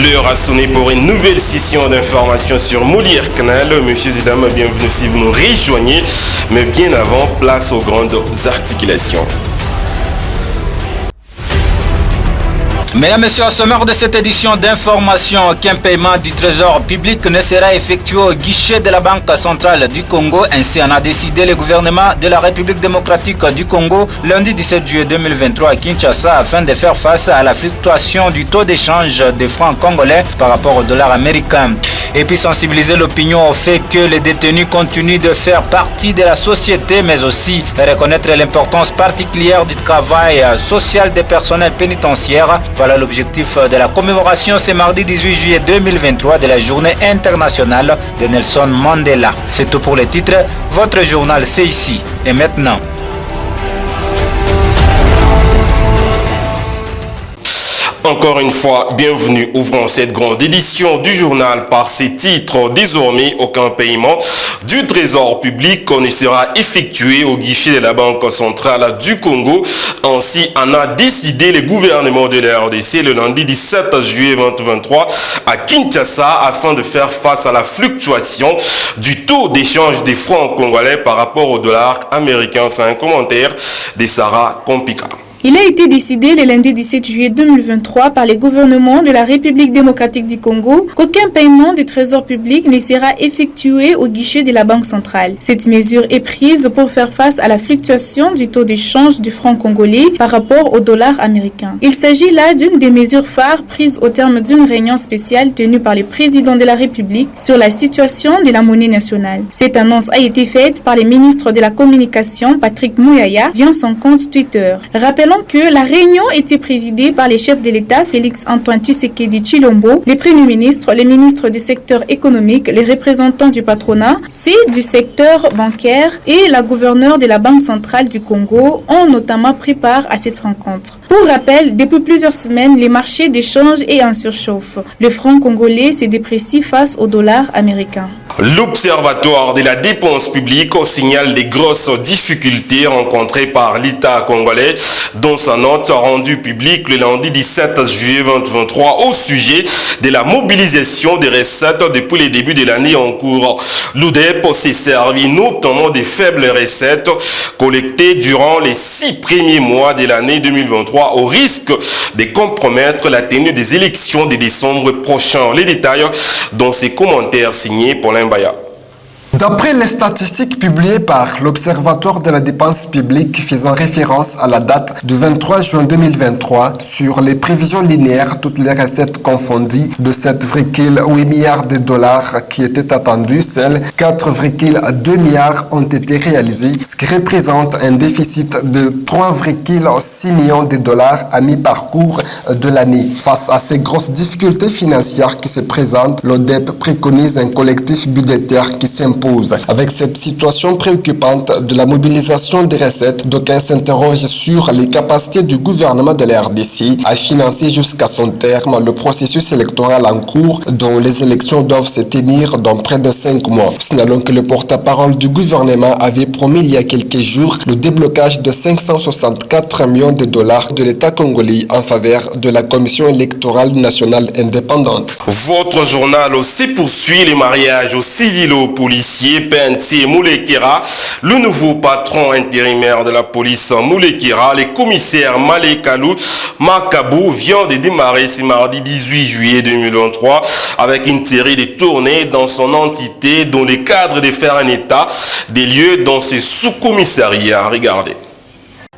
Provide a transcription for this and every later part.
L'heure a sonné pour une nouvelle session d'information sur Molière Canal. Messieurs et dames, bienvenue si vous nous rejoignez. Mais bien avant, place aux grandes articulations. Mesdames et messieurs, au sommaire de cette édition d'information, qu'un paiement du trésor public ne sera effectué au guichet de la Banque centrale du Congo. Ainsi en a décidé le gouvernement de la République démocratique du Congo lundi 17 juillet 2023 à Kinshasa afin de faire face à la fluctuation du taux d'échange des francs congolais par rapport au dollar américain. Et puis sensibiliser l'opinion au fait que les détenus continuent de faire partie de la société, mais aussi reconnaître l'importance particulière du travail social des personnels pénitentiaires. Voilà l'objectif de la commémoration ce mardi 18 juillet 2023 de la journée internationale de Nelson Mandela. C'est tout pour les titres. Votre journal, c'est ici et maintenant. Encore une fois, bienvenue. Ouvrons cette grande édition du journal par ces titres. Désormais, aucun paiement du trésor public ne sera effectué au guichet de la Banque centrale du Congo. Ainsi en a décidé le gouvernement de la RDC le lundi 17 juillet 2023 à Kinshasa afin de faire face à la fluctuation du taux d'échange des francs congolais par rapport au dollar américain. C'est un commentaire de Sarah Kompika. Il a été décidé le lundi 17 juillet 2023 par les gouvernements de la République démocratique du Congo qu'aucun paiement du trésor public ne sera effectué au guichet de la Banque centrale. Cette mesure est prise pour faire face à la fluctuation du taux d'échange du franc congolais par rapport au dollar américain. Il s'agit là d'une des mesures phares prises au terme d'une réunion spéciale tenue par le président de la République sur la situation de la monnaie nationale. Cette annonce a été faite par le ministre de la Communication, Patrick Mouyaya, via son compte Twitter. Rappelons que la réunion était présidée par les chefs de l'État Félix-Antoine Tshisekedi Tshilombo, les premiers ministres, les ministres du secteur économique, les représentants du patronat, du secteur bancaire et la gouverneure de la Banque centrale du Congo ont notamment pris part à cette rencontre. Pour rappel, depuis plusieurs semaines, les marchés d'échange est en surchauffe. Le franc congolais se déprécie face au dollar américain. L'Observatoire de la dépense publique signale les grosses difficultés rencontrées par l'État congolais dans sa note rendue publique le lundi 17 juillet 2023 au sujet de la mobilisation des recettes depuis le début de l'année en cours. L'UDEP s'est servi notamment des faibles recettes collectées durant les 6 premiers mois de l'année 2023 au risque de compromettre la tenue des élections de décembre prochain. Les détails dans ces commentaires signés Paulin Baya. D'après les statistiques publiées par l'Observatoire de la dépense publique faisant référence à la date du 23 juin 2023 sur les prévisions linéaires, toutes les recettes confondues de 7,8 milliards de dollars qui étaient attendues, seuls 4,2 milliards ont été réalisés, ce qui représente un déficit de 3,6 millions de dollars à mi-parcours de l'année. Face à ces grosses difficultés financières qui se présentent, l'ODEP préconise un collectif budgétaire qui s'impose. Avec cette situation préoccupante de la mobilisation des recettes, d'aucuns s'interrogent sur les capacités du gouvernement de la RDC à financer jusqu'à son terme le processus électoral en cours dont les élections doivent se tenir dans près de 5 mois. Signalons que le porte-parole du gouvernement avait promis il y a quelques jours le déblocage de 564 millions de dollars de l'État congolais en faveur de la Commission électorale nationale indépendante. Votre journal aussi poursuit les mariages aux civilo-policiers. Penti Moulekera, le nouveau patron intérimaire de la police Moulekera, le commissaire Malekalou Makabou vient de démarrer ce mardi 18 juillet 2023 avec une série de tournées dans son entité dans le cadre de faire un état des lieux dans ce sous-commissariat. Regardez.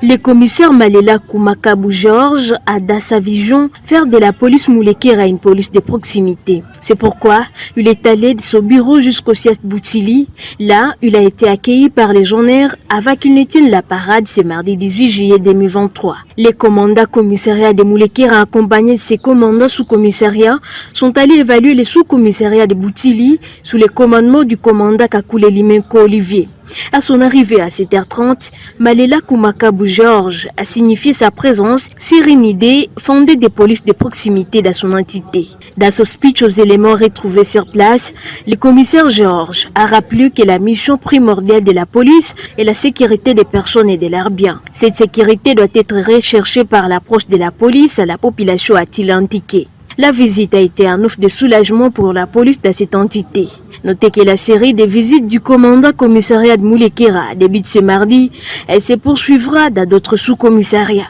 Le commissaire Malela Kumakabu Georges a dans sa vision faire de la police Moulekera une police de proximité. C'est pourquoi il est allé de son bureau jusqu'au siège Boutili. Là, il a été accueilli par les journalistes avant qu'il ne tienne la parade ce mardi 18 juillet 2023. Les commandants commissariats de Moulekera accompagnés de ses commandants sous-commissariats sont allés évaluer les sous-commissariats de Boutili sous le commandement du commandant Kakule Limenko Olivier. À son arrivée à 7h30, Malela Kumakabu Georges a signifié sa présence sur une idée fondée des polices de proximité dans son entité. Dans son speech aux éléments retrouvés sur place, le commissaire Georges a rappelé que la mission primordiale de la police est la sécurité des personnes et de leurs biens. Cette sécurité doit être recherchée par l'approche de la police à la population, a-t-il indiqué. La visite a été un ouf de soulagement pour la police de cette entité. Notez que la série de visites du commandant commissariat de Moulekera débute ce mardi et se poursuivra dans d'autres sous-commissariats.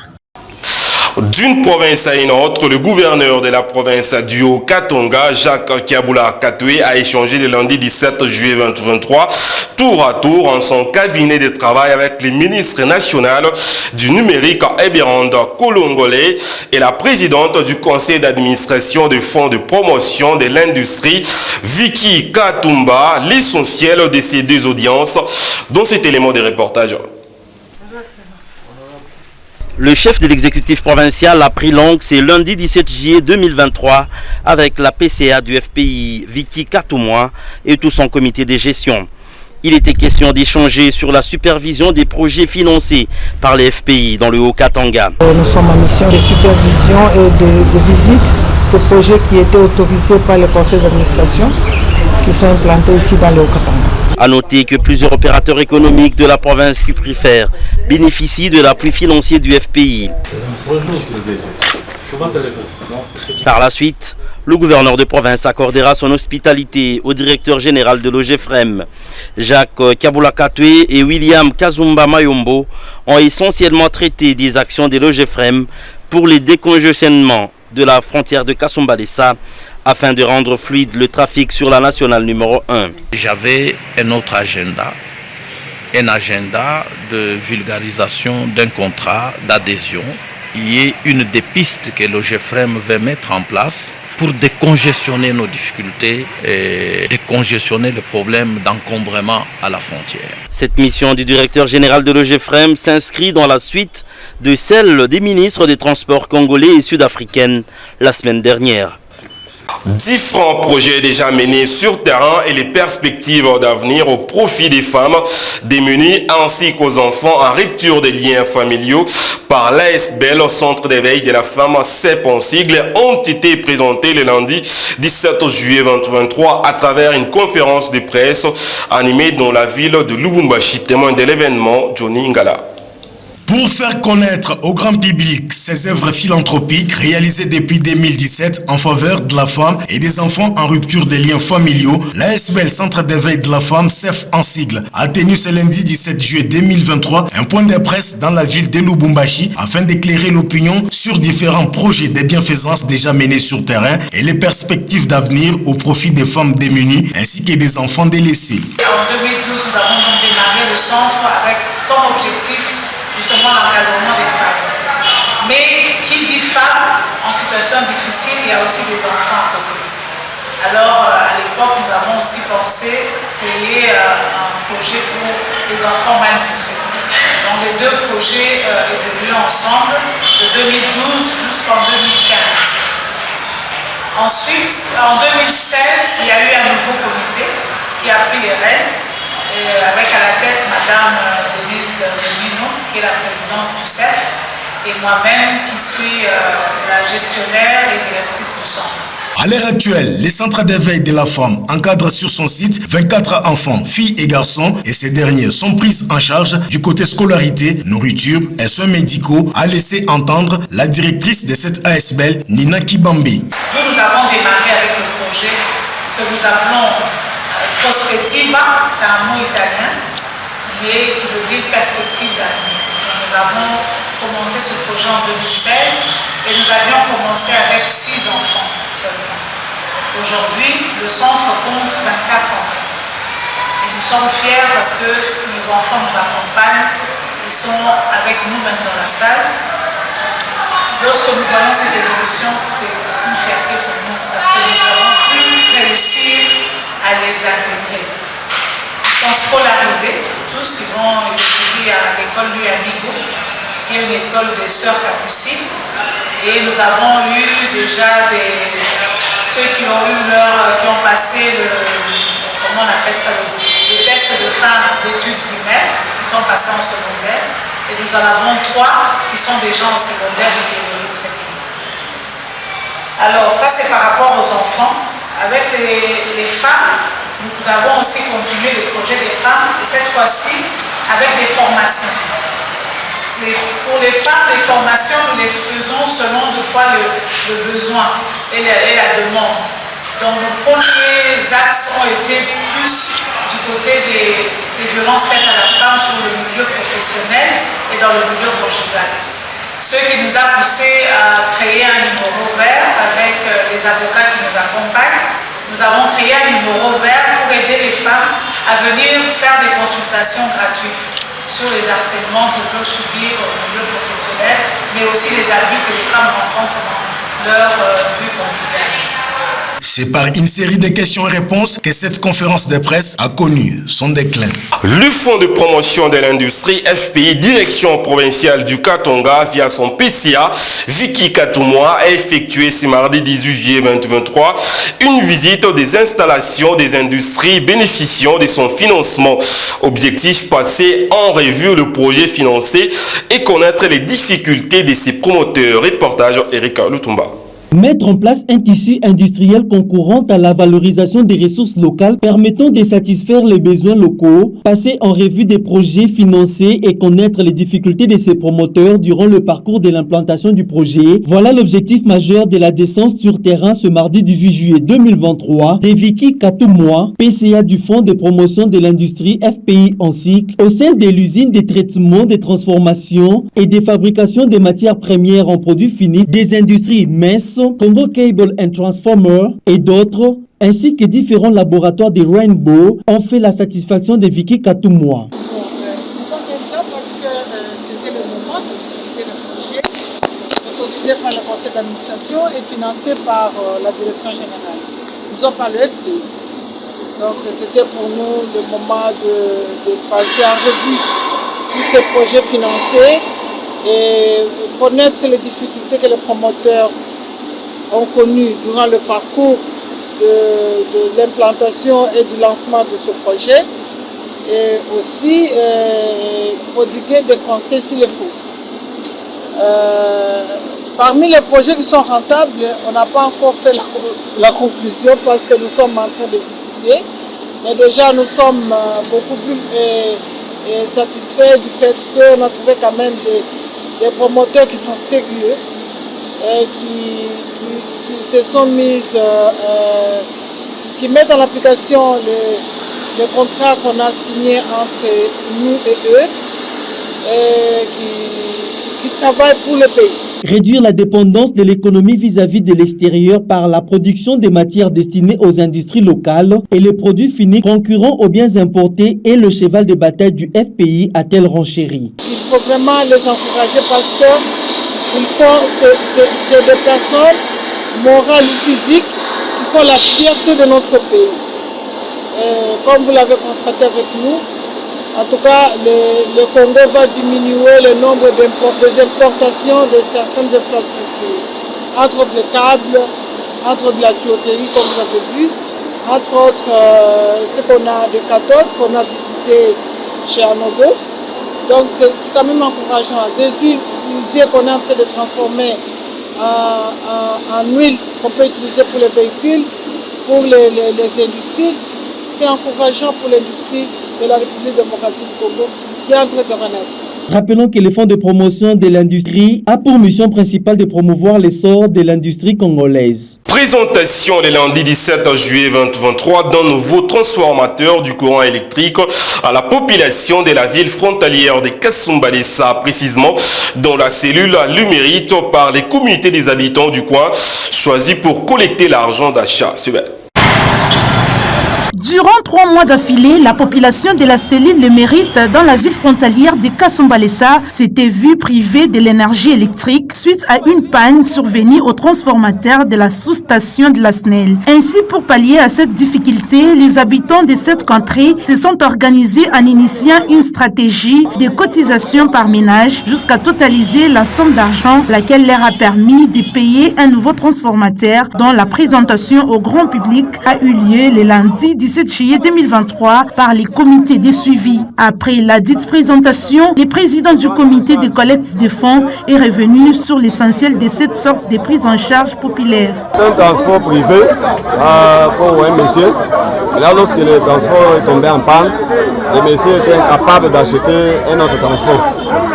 D'une province à une autre, le gouverneur de la province du Haut-Katanga, Jacques Kiabula Katoué, a échangé le lundi 17 juillet 2023, tour à tour en son cabinet de travail avec le ministre national du numérique Ebiranda Kolongolé et la présidente du conseil d'administration du fonds de promotion de l'industrie, Vicky Katumba, l'essentiel de ces deux audiences, dont cet élément de reportage. Le chef de l'exécutif provincial a pris langue ce lundi 17 juillet 2023 avec la PCA du FPI, Vicky Katumwa, et tout son comité de gestion. Il était question d'échanger sur la supervision des projets financés par les FPI dans le Haut-Katanga. Nous sommes en mission de supervision et de visite de projets qui étaient autorisés par le conseil d'administration qui sont implantés ici dans le Haut-Katanga. A noter que plusieurs opérateurs économiques de la province cuprifère bénéficient de l'appui financier du FPI. Par la suite, le gouverneur de province accordera son hospitalité au directeur général de l'OGFREM. Jacques Kiabula Katoué et William Kazumba Mayombo ont essentiellement traité des actions de l'OGFREM pour le décongestionnement de la frontière de Kasumbalesa afin de rendre fluide le trafic sur la nationale numéro 1. J'avais un autre agenda, un agenda de vulgarisation d'un contrat d'adhésion qui est une des pistes que l'OGFREM veut mettre en place pour décongestionner nos difficultés et décongestionner le problème d'encombrement à la frontière. Cette mission du directeur général de l'OGFREM s'inscrit dans la suite de celle des ministres des Transports congolais et sud-africains la semaine dernière. Différents projets déjà menés sur terrain et les perspectives d'avenir au profit des femmes démunies ainsi qu'aux enfants en rupture des liens familiaux par l'ASBL au centre d'éveil de la femme CEP en sigle ont été présentés le lundi 17 juillet 2023 à travers une conférence de presse animée dans la ville de Lubumbashi. Témoin de l'événement, Johnny Ngala. Pour faire connaître au grand public ces œuvres philanthropiques réalisées depuis 2017 en faveur de la femme et des enfants en rupture des liens familiaux, l'ASBL Centre d'éveil de la femme, CEF en sigle, a tenu ce lundi 17 juillet 2023 un point de presse dans la ville de Lubumbashi afin d'éclairer l'opinion sur différents projets de bienfaisance déjà menés sur terrain et les perspectives d'avenir au profit des femmes démunies ainsi que des enfants délaissés. En 2012, nous avons donc démarré le centre avec comme objectif justement l'encadrement des femmes. Mais qui dit femmes en situation difficile, il y a aussi des enfants à côté. Alors à l'époque, nous avons aussi pensé créer un projet pour les enfants malnutris. Donc les deux projets évoluent ensemble de 2012 jusqu'en 2015. Ensuite, en 2016, il y a eu un nouveau comité qui a pris les rênes, avec à la tête Madame Denise Zunino, qui est la présidente du CEF, et moi-même qui suis la gestionnaire et directrice du centre. À l'heure actuelle, les centres d'éveil de la femme encadrent sur son site 24 enfants, filles et garçons, et ces derniers sont pris en charge du côté scolarité, nourriture et soins médicaux, a laissé entendre la directrice de cette ASBL, Nina Kibambi. Nous avons démarré avec le projet que nous appelons Prospettiva, c'est un mot italien, mais qui veut dire perspective d'avenir. Nous avons commencé ce projet en 2016 et nous avions commencé avec 6 enfants seulement. Aujourd'hui, le centre compte 24 enfants. Et nous sommes fiers parce que nos enfants nous accompagnent, ils sont avec nous même dans la salle. Lorsque nous voyons cette évolution, c'est une fierté pour nous parce que nous avons pu réussir à les intégrer. Ils sont scolarisés, tous ils vont étudier à l'école Louis Amigo, qui est une école des sœurs capucines. Et nous avons eu déjà ceux qui ont passé comment on appelle ça, le test de fin d'études primaires, qui sont passés en secondaire. Et nous en avons 3 qui sont déjà en secondaire et qui évoluent très bien. Alors ça c'est par rapport aux enfants. Avec les femmes, nous avons aussi continué le projet des femmes, et cette fois-ci avec des formations. Pour les femmes, les formations, nous les faisons selon deux fois le besoin et la demande. Donc nos premiers axes ont été plus du côté des violences faites à la femme sur le milieu professionnel et dans le milieu conjugal. Ce qui nous a poussé à créer un numéro vert avec les avocats qui nous accompagnent. Nous avons créé un numéro vert pour aider les femmes à venir faire des consultations gratuites sur les harcèlements qu'elles peuvent subir au milieu professionnel, mais aussi les abus que les femmes rencontrent dans leur vie conjugale. C'est par une série de questions-réponses que cette conférence de presse a connu son déclin. Le Fonds de promotion de l'industrie FPI, direction provinciale du Katanga, via son PCA, Vicky Katoumoa, a effectué ce mardi 18 juillet 2023 une visite des installations des industries bénéficiant de son financement. Objectif, passer en revue le projet financé et connaître les difficultés de ses promoteurs. Reportage Erika Lutumba. Mettre en place un tissu industriel concourant à la valorisation des ressources locales permettant de satisfaire les besoins locaux, passer en revue des projets financés et connaître les difficultés de ses promoteurs durant le parcours de l'implantation du projet. Voilà l'objectif majeur de la descente sur terrain ce mardi 18 juillet 2023 de Vicky Katoumoa, PCA du Fonds de promotion de l'industrie FPI en cycle, au sein de l'usine de traitement, de transformation et de fabrication des matières premières en produits finis des industries MES, Congo Cable and Transformer et d'autres, ainsi que différents laboratoires de Rainbow, ont fait la satisfaction de Vicky Katoumoa. Nous sommes là parce que c'était le moment de visiter le projet, autorisé par le conseil d'administration et financé par la direction générale. Nous sommes par le FPI. Donc c'était pour nous le moment de passer en revue tous ces projets financés et connaître les difficultés que les promoteurs ont connu durant le parcours de l'implantation et du lancement de ce projet, et aussi prodiguer des conseils s'il le faut. Parmi les projets qui sont rentables, on n'a pas encore fait la conclusion parce que nous sommes en train de visiter, mais déjà nous sommes beaucoup plus satisfaits du fait qu'on a trouvé quand même des promoteurs qui sont sérieux et qui se sont mises, qui mettent en application les contrats qu'on a signés entre nous et eux, et qui travaillent pour le pays. Réduire la dépendance de l'économie vis-à-vis de l'extérieur par la production des matières destinées aux industries locales et les produits finis concurrents aux biens importés est le cheval de bataille du FPI, a-t-elle renchéri. Il faut vraiment les encourager parce que c'est des personnes morales ou physiques qui font la fierté de notre pays. Et comme vous l'avez constaté avec nous, en tout cas, le Congo va diminuer le nombre des importations de certaines infrastructures, entre les câbles, entre de la tuyauterie, comme vous avez vu, entre autres ce qu'on a de cathodes qu'on a visité chez Anodos. Donc c'est quand même encourageant. Des huiles usées qu'on est en train de transformer en huile qu'on peut utiliser pour les véhicules, pour les industries. C'est encourageant pour l'industrie de la République démocratique du Congo qui est en train de renaître. Rappelons que le Fonds de promotion de l'industrie a pour mission principale de promouvoir l'essor de l'industrie congolaise. Présentation le lundi 17 juillet 2023 d'un nouveau transformateur du courant électrique à la population de la ville frontalière de Kasumbalesa, précisément dans la cellule Lumérite par les communautés des habitants du coin choisis pour collecter l'argent d'achat. Durant 3 mois d'affilée, la population de la cellule Le Mérite dans la ville frontalière de Kasumbalesa s'était vue privée de l'énergie électrique suite à une panne survenue au transformateur de la sous-station de la SNEL. Ainsi, pour pallier à cette difficulté, les habitants de cette contrée se sont organisés en initiant une stratégie de cotisation par ménage jusqu'à totaliser la somme d'argent, laquelle leur a permis de payer un nouveau transformateur dont la présentation au grand public a eu lieu le lundi 17 17 juillet 2023 par les comités de suivi. Après la dite présentation, le président du comité de collecte des fonds est revenu sur l'essentiel de cette sorte de prise en charge populaire. Un transport privé pour un monsieur. Là, lorsque le transport est tombé en panne, le monsieur était incapable d'acheter un autre transport.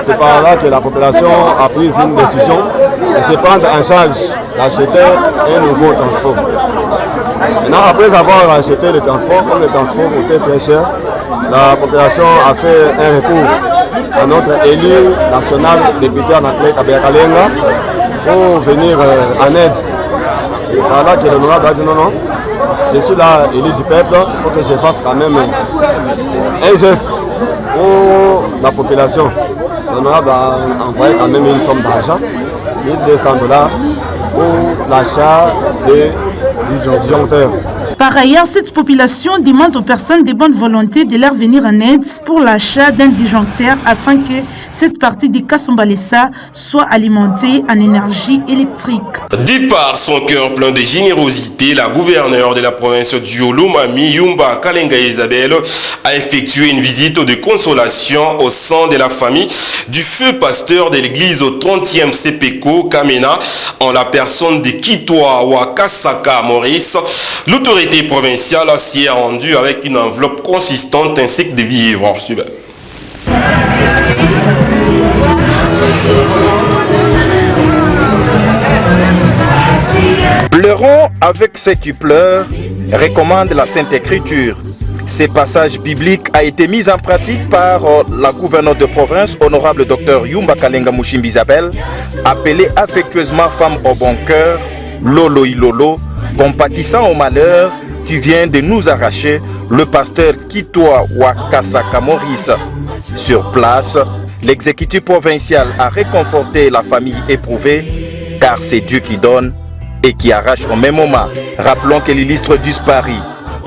C'est par là que la population a pris une décision de se prendre en charge d'acheter un nouveau transport. Maintenant, après avoir acheté le transport, comme le transport coûtait très cher, la population a fait un recours à notre élu national député en appelé Kabila Kalenga pour venir en aide. C'est par là que l'honorable a dit non, je suis là, élu du peuple, il faut que je fasse quand même un geste pour la population. L'honorable a envoyé quand même une somme d'argent, 1200 $ pour l'achat des disjoncteurs. Par ailleurs, cette population demande aux personnes de bonne volonté de leur venir en aide pour l'achat d'un disjoncteur afin que cette partie de Kasumbalesa soit alimentée en énergie électrique. De par son cœur plein de générosité, la gouverneure de la province du Olomami, Yumba Kalenga Isabelle, a effectué une visite de consolation au sein de la famille du feu pasteur de l'église au 30e CPECO Kamena, en la personne de Kitwa Wakasaka Maurice. L'autorité provinciale s'y est rendue avec une enveloppe consistante ainsi que des vivres. Pleurons avec ceux qui pleurent, recommande la Sainte Écriture. Ces passages bibliques a été mis en pratique par la gouverneure de province, honorable Dr Yumba Kalenga Mushimbi Isabelle, appelée affectueusement femme au bon cœur, Lolo Ilolo, compatissant au malheur qui vient de nous arracher, le pasteur Kitwa Wakasaka Maurice. Sur place, l'exécutif provincial a réconforté la famille éprouvée, car c'est Dieu qui donne et qui arrache au même moment. Rappelons que l'illustre disparu,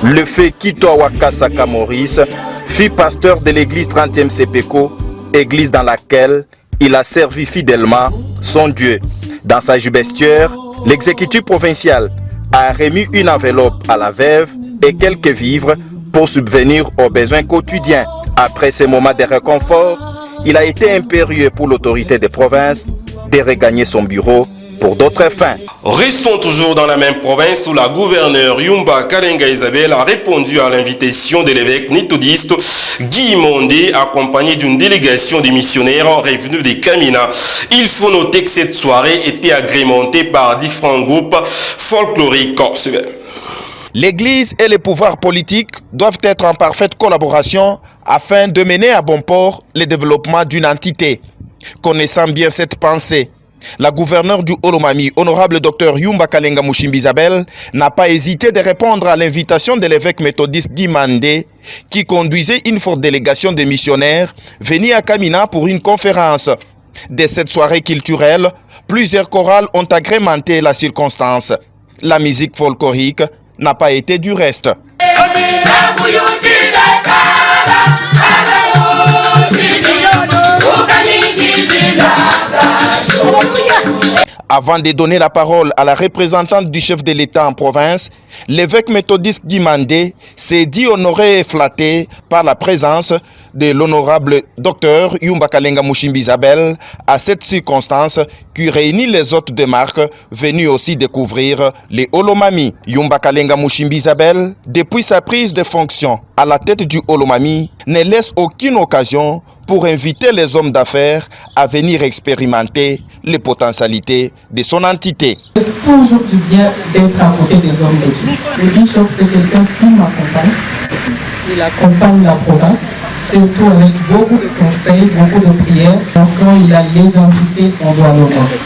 le fait Kitwa Wakasaka Maurice, fut pasteur de l'église 30e CPECO, église dans laquelle il a servi fidèlement son Dieu. Dans sa jubilaire, l'exécutif provincial a remis une enveloppe à la veuve et quelques vivres pour subvenir aux besoins quotidiens. Après ces moments de réconfort, il a été impérieux pour l'autorité des provinces de regagner son bureau pour d'autres fins. Restons toujours dans la même province où la gouverneure Yumba Kalenga Isabelle a répondu à l'invitation de l'évêque méthodiste Guy Mondé, accompagné d'une délégation de missionnaires revenus de Kamina. Il faut noter que cette soirée était agrémentée par différents groupes folkloriques. L'Église et les pouvoirs politiques doivent être en parfaite collaboration afin de mener à bon port le développement d'une entité. Connaissant bien cette pensée, la gouverneure du Olomami, honorable Dr Yumba Kalenga Mushimbi Isabelle, n'a pas hésité de répondre à l'invitation de l'évêque méthodiste Guy Mondé, qui conduisait une forte délégation de missionnaires venus à Kamina pour une conférence. De cette soirée culturelle, plusieurs chorales ont agrémenté la circonstance. La musique folklorique n'a pas été du reste. Avant de donner la parole à la représentante du chef de l'État en province, l'évêque méthodiste Guy Mondé s'est dit honoré et flatté par la présence de l'honorable docteur Yumba Kalenga Mushimbi Isabelle à cette circonstance qui réunit les hôtes de marque venus aussi découvrir les Olomami. Yumba Kalenga Mushimbi Isabelle, depuis sa prise de fonction à la tête du Olomami, ne laisse aucune occasion pour inviter les hommes d'affaires à venir expérimenter les potentialités de son entité. C'est toujours du bien d'être à côté des hommes de Dieu. Le bishop, c'est quelqu'un qui m'accompagne. Il accompagne la province, surtout avec beaucoup de conseils, beaucoup de prières. Donc quand il a les invités, on doit l'honorer.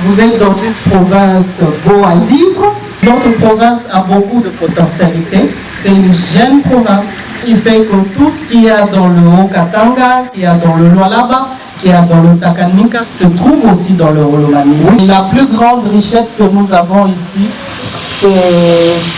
Vous êtes dans une province beau à vivre. Notre province a beaucoup de potentialités. C'est une jeune province qui fait que tout ce qu'il y a dans le Haut-Katanga, qu'il y a dans le Lualaba, qu'il y a dans le Takanika, se trouve aussi dans le Olomami. La plus grande richesse que nous avons ici, c'est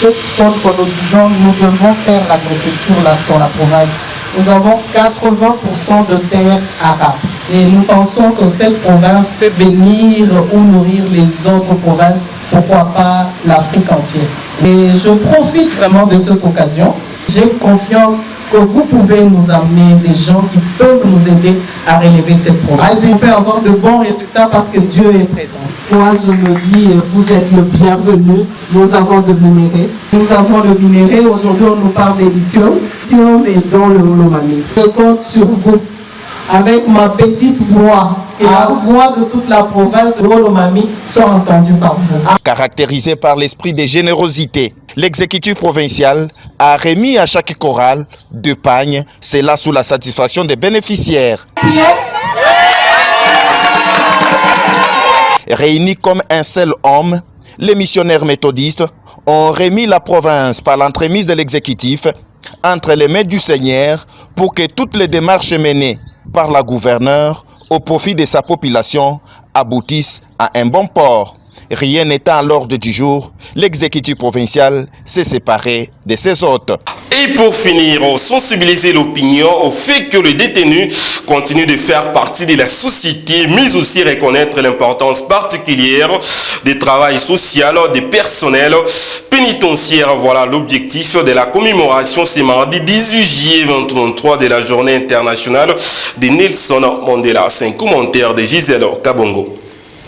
cette chose que nous disons, nous devons faire l'agriculture dans la province. Nous avons 80% de terres arables. Et nous pensons que cette province peut bénir ou nourrir les autres provinces, pourquoi pas l'Afrique entière. Et je profite vraiment de cette occasion J'ai confiance que vous pouvez nous amener des gens qui peuvent nous aider à relever cette province. On peut avoir de bons résultats parce que Dieu est présent. Moi, je me dis, vous êtes le bienvenu. Nous avons de minerais. Nous avons le minerai. Aujourd'hui, on nous parle des lithium. Lithium est dans le Lomami. Je compte sur vous. Avec ma petite voix et la voix de toute la province de Lomami sont entendues par vous. Caractérisé par l'esprit de générosité, l'exécutif provincial a remis à chaque chorale 2 pagnes, cela sous la satisfaction des bénéficiaires. Réunis comme un seul homme, les missionnaires méthodistes ont remis la province par l'entremise de l'exécutif entre les mains du Seigneur pour que toutes les démarches menées par la gouverneure au profit de sa population aboutissent à un bon port. Rien n'étant à l'ordre du jour, l'exécutif provincial s'est séparé de ses hôtes. Et pour finir, sensibiliser l'opinion au fait que les détenus continuent de faire partie de la société, mais aussi reconnaître l'importance particulière du travail social des personnels pénitentiaires. Voilà l'objectif de la commémoration ce mardi 18 juillet 2023 de la journée internationale de Nelson Mandela. C'est un commentaire de Gisèle Kabongo.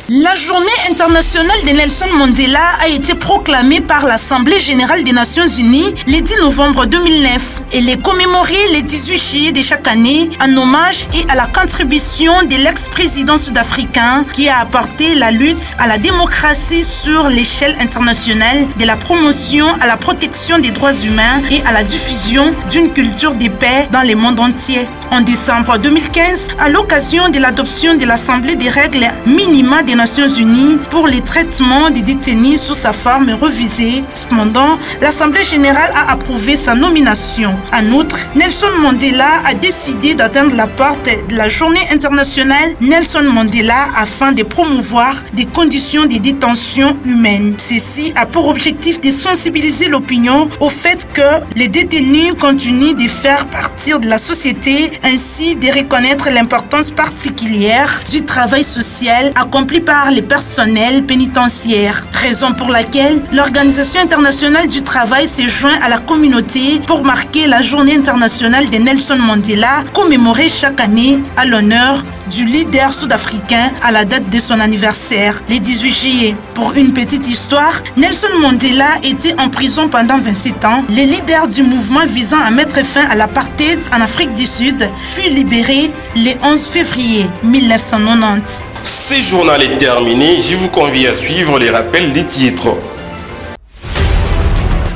La journée internationale de Nelson Mandela a été proclamée par l'Assemblée générale des Nations unies le 10 novembre 2009. Elle est commémorée le 18 juillet de chaque année en hommage et à la contribution de l'ex-président sud-africain qui a apporté la lutte à la démocratie sur l'échelle internationale, de la promotion à la protection des droits humains et à la diffusion d'une culture de paix dans le monde entier. En décembre 2015, à l'occasion de l'adoption de l'Assemblée des règles minima des Nations Unies pour le traitement des détenus sous sa forme révisée, cependant, l'Assemblée générale a approuvé sa nomination. En outre, Nelson Mandela a décidé d'atteindre la porte de la journée internationale Nelson Mandela afin de promouvoir des conditions de détention humaines. Ceci a pour objectif de sensibiliser l'opinion au fait que les détenus continuent de faire partie de la société, ainsi de reconnaître l'importance particulière du travail social accompli par les personnels pénitentiaires. Raison pour laquelle l'Organisation internationale du travail se joint à la communauté pour marquer la journée internationale de Nelson Mandela, commémorée chaque année à l'honneur du leader sud-africain à la date de son anniversaire, le 18 juillet. Pour une petite histoire, Nelson Mandela était en prison pendant 27 ans. Le leader du mouvement visant à mettre fin à l'apartheid en Afrique du Sud fut libéré le 11 février 1990. Ce journal est terminé. Je vous convie à suivre les rappels des titres.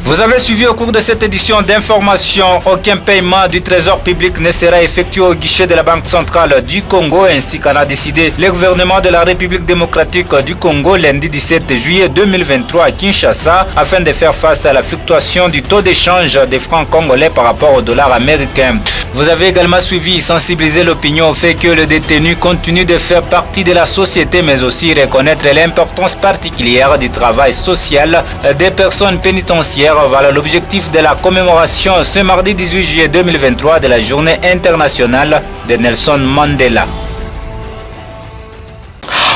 Vous avez suivi au cours de cette édition d'information, aucun paiement du trésor public ne sera effectué au guichet de la Banque centrale du Congo, ainsi qu'en a décidé le gouvernement de la République démocratique du Congo lundi 17 juillet 2023 à Kinshasa, afin de faire face à la fluctuation du taux d'échange des francs congolais par rapport au dollar américain. Vous avez également suivi et sensibilisé l'opinion au fait que le détenu continue de faire partie de la société, mais aussi reconnaître l'importance particulière du travail social des personnes pénitentiaires. Voilà l'objectif de la commémoration ce mardi 18 juillet 2023 de la journée internationale de Nelson Mandela.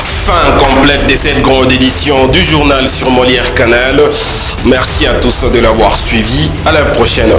Fin complète de cette grande édition du journal sur Molière Canal. Merci à tous de l'avoir suivi. À la prochaine.